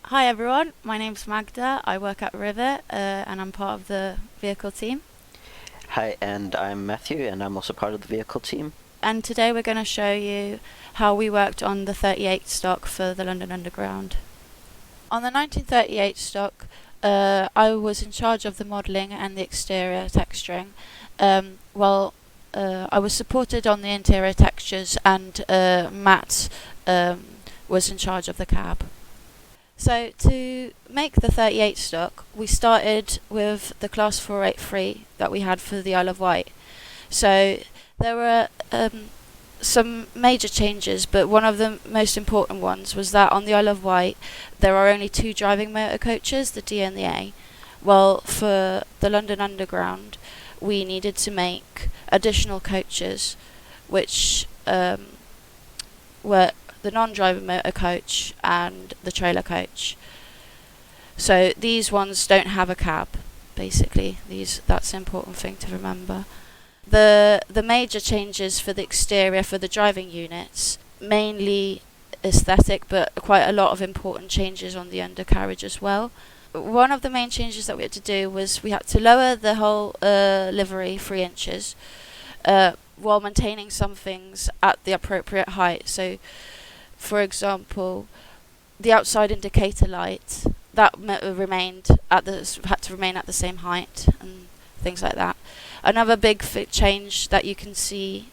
Hi everyone, my name's Magda. I work at Rivet and I'm part of the vehicle team. Hi, and I'm Matthew, and I'm also part of the vehicle team. And today we're going to show you how we worked on the 38 stock for the London Underground. On the 1938 stock, I was in charge of the modelling and the exterior texturing. I was supported on the interior textures, and Matt was in charge of the cab. So to make the 38 stock, we started with the Class 483 that we had for the Isle of Wight. So there were some major changes, but one of the most important ones was that on the Isle of Wight there are only two driving motor coaches, the D and the A. Well, for the London Underground, we needed to make additional coaches, which were the non-driving motor coach and the trailer coach. So these ones don't have a cab, basically. That's an important thing to remember. The major changes for the exterior for the driving units, mainly aesthetic, but quite a lot of important changes on the undercarriage as well. One of the main changes that we had to do was we had to lower the whole livery 3 inches while maintaining some things at the appropriate height. So for example, the outside indicator light that had to remain at the same height and things like that. Another big change that you can see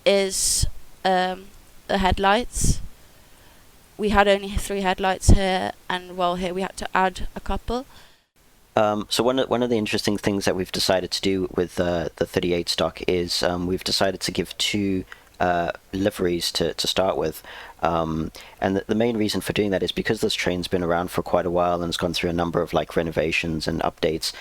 is the headlights. We had only 3 headlights here, and here we had to add a couple. So one of the interesting things that we've decided to do with the 38 stock is we've decided to give 2 liveries to start with. And the main reason for doing that is because this train's been around for quite a while and it's gone through a number of renovations and updates.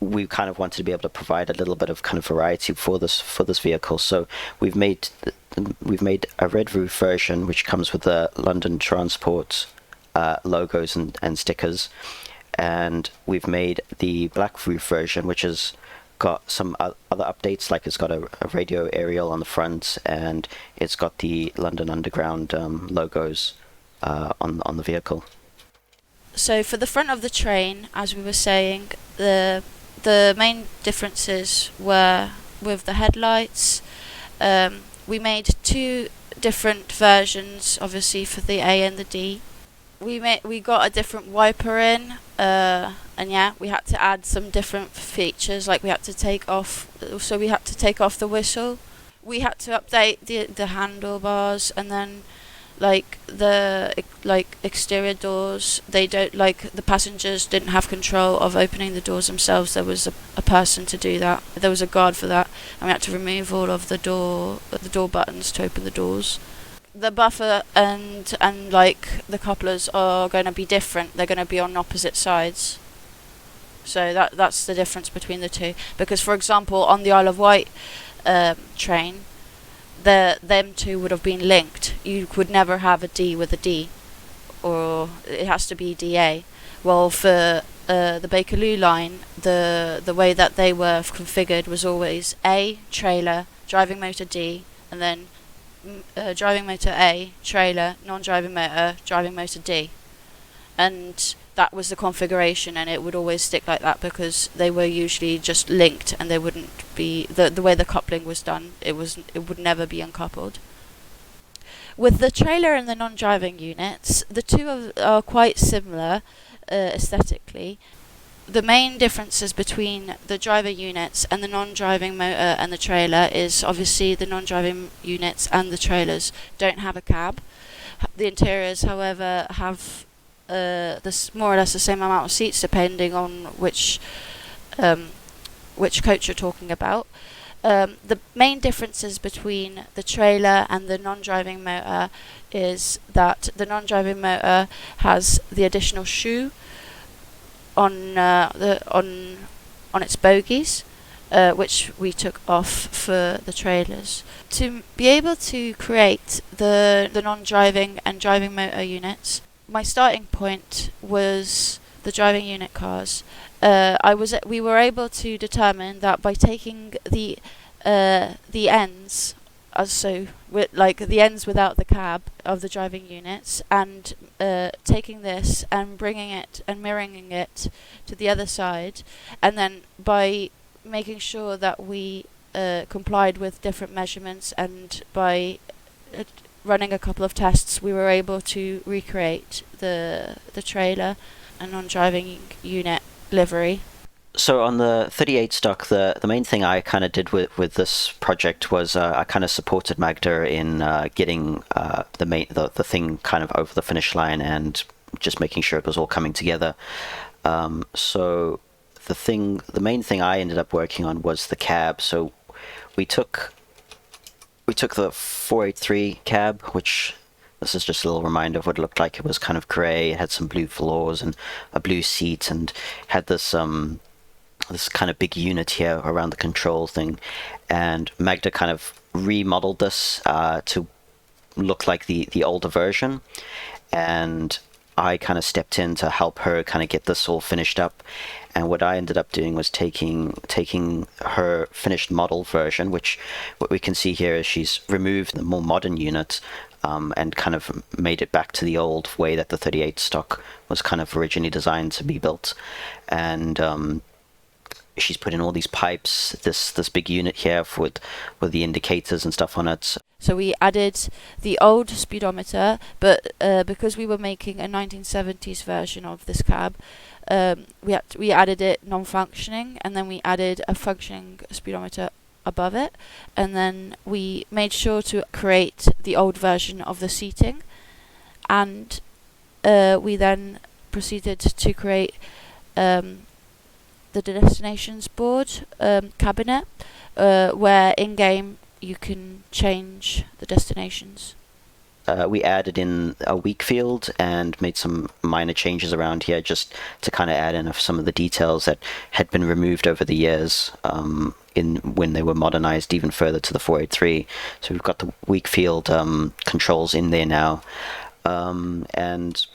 We kind of wanted to be able to provide a little bit of kind of variety for this vehicle. So we've made a red roof version which comes with the London Transport logos and stickers, and we've made the black roof version which has got some other updates, like it's got a radio aerial on the front, and it's got the London Underground logos on the vehicle. So for the front of the train, as we were saying, the main differences were with the headlights. We made 2 different versions, obviously, for the A and the D. We got a different wiper in, and we had to add some different features, like we had to take off the whistle. We had to update the handlebars, and then the exterior doors, the passengers didn't have control of opening the doors themselves. There was a person to do that. There was a guard for that, and we had to remove all of the door buttons to open the doors. The buffer and the couplers are going to be different. They're going to be on opposite sides. So that's the difference between the two. Because, for example, on the Isle of Wight train, them two would have been linked. You could never have a D with a D, or it has to be DA. Well, for the Bakerloo line, the way that they were configured was always A, trailer, driving motor D, and then driving motor A, trailer, non-driving motor, driving motor D. And that was the configuration, and it would always stick like that because they were usually just linked, and they wouldn't be the way the coupling was done. It would never be uncoupled. With the trailer and the non-driving units, the two are quite similar aesthetically. The main differences between the driver units and the non-driving motor and the trailer is obviously the non-driving units and the trailers don't have a cab. The interiors, however, have more or less the same amount of seats depending on which coach you're talking about. The main differences between the trailer and the non-driving motor is that the non-driving motor has the additional shoe on its bogies, which we took off for the trailers. To be able to create the non-driving and driving motor units, my starting point was the driving unit cars. We were able to determine that by taking the ends with like the ends without the cab of the driving units, and taking this and bringing it and mirroring it to the other side, and then by making sure that we complied with different measurements, and by running a couple of tests, we were able to recreate the trailer and non-driving unit livery. So on the 38 stock, the main thing I kind of did with this project was I kind of supported Magda in getting the thing kind of over the finish line and just making sure it was all coming together. So the main thing I ended up working on was the cab. So we took the 483 cab, which this is just a little reminder of what it looked like. It was kind of grey. It had some blue floors and a blue seat, and had this kind of big unit here around the control thing. And Magda kind of remodeled this to look like the older version, and I kind of stepped in to help her kind of get this all finished up. And what I ended up doing was taking her finished model version, which what we can see here is she's removed the more modern unit and kind of made it back to the old way that the 38 stock was kind of originally designed to be built. And she's put in all these pipes, this big unit here with the indicators and stuff on it. So we added the old speedometer, but because we were making a 1970s version of this cab, we added it non-functioning, and then we added a functioning speedometer above it, and then we made sure to create the old version of the seating, and we then proceeded to create the destinations board cabinet, where in-game you can change the destinations. We added in a weak field and made some minor changes around here just to kind of add in some of the details that had been removed over the years when they were modernized even further to the 483. So we've got the weak field controls in there now, and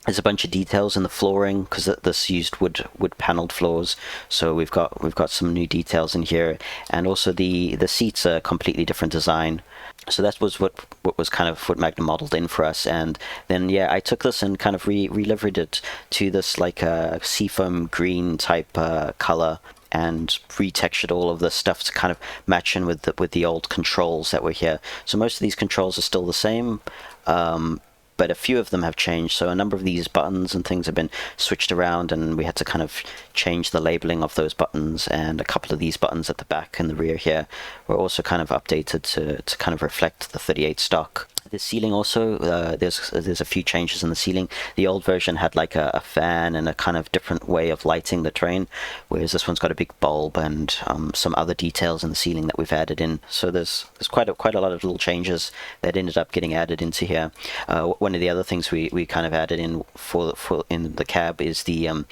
there's a bunch of details in the flooring because this used wood paneled floors. So we've got some new details in here, and also the seats are a completely different design. So that was what was kind of what Magda modeled in for us. And then I took this and kind of re-liveried it to this like a seafoam green type color, and retextured all of this stuff to kind of match in with the old controls that were here. So most of these controls are still the same, but a few of them have changed. So a number of these buttons and things have been switched around, and we had to kind of change the labeling of those buttons, and a couple of these buttons at the back and the rear here were also kind of updated to kind of reflect the 38 stock. The ceiling also, there's a few changes in the ceiling. The old version had like a fan and a kind of different way of lighting the train, whereas this one's got a big bulb and some other details in the ceiling that we've added in. So there's quite a lot of little changes that ended up getting added into here. One of the other things we kind of added in for in the cab is the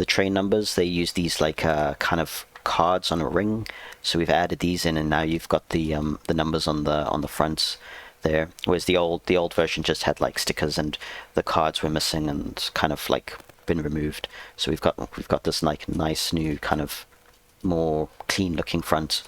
train numbers. They use these like kind of cards on a ring, so we've added these in, and now you've got the numbers on the fronts there, whereas the old version just had like stickers and the cards were missing and kind of like been removed. So we've got this like nice new kind of more clean looking front.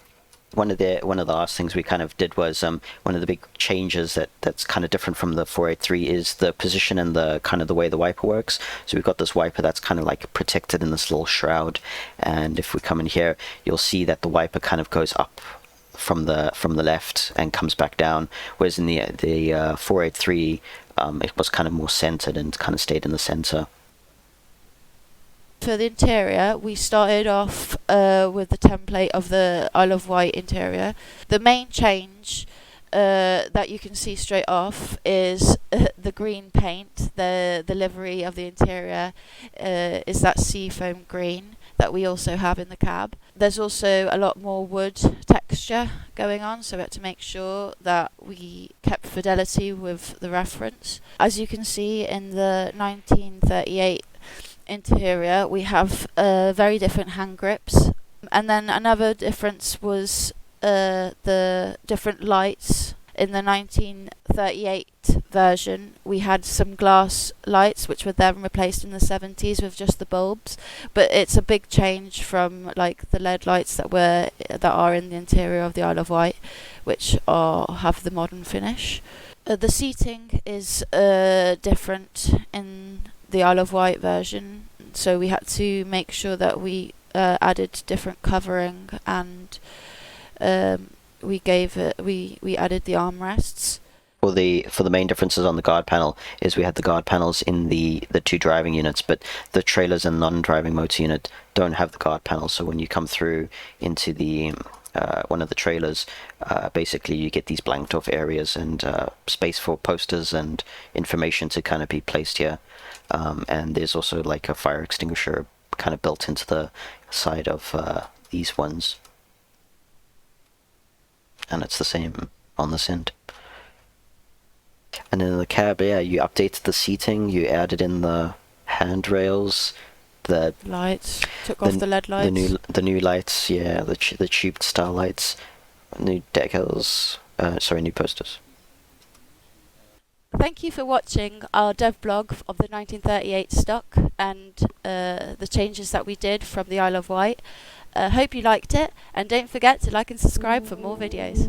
One of the last things we kind of did was one of the big changes that's kind of different from the 483 is the position and the kind of the way the wiper works. So we've got this wiper that's kind of like protected in this little shroud, and if we come in here, you'll see that the wiper kind of goes up from the left and comes back down, whereas in the 483 it was kind of more centered and kind of stayed in the center. For the interior, we started off with the template of the Isle of Wight interior. The main change that you can see straight off is the green paint. The livery of the interior is that seafoam green that we also have in the cab. There's also a lot more wood texture going on, so we had to make sure that we kept fidelity with the reference. As you can see in the 1938 interior, we have very different hand grips. And then another difference was the different lights. In the 1938 version, we had some glass lights which were then replaced in the 70s with just the bulbs, but it's a big change from like the LED lights that are in the interior of the Isle of Wight, which have the modern finish. The seating is different in the Isle of Wight version, so we had to make sure that we added different covering, and we added the armrests. For the main differences on the guard panel is we had the guard panels in the two driving units, but the trailers and non-driving motor unit don't have the guard panel. So when you come through into the one of the trailers, basically you get these blanked off areas and space for posters and information to kind of be placed here. And there's also like a fire extinguisher kind of built into the side of these ones. And it's the same on this end. And in the cab, yeah, you updated the seating, you added in the handrails, the lights, took off the LED lights. The new lights, yeah, the tubed star lights, new decals, new posters. Thank you for watching our devblog of the 1938 stock and the changes that we did from the Isle of Wight. Hope you liked it, and don't forget to like and subscribe for more videos.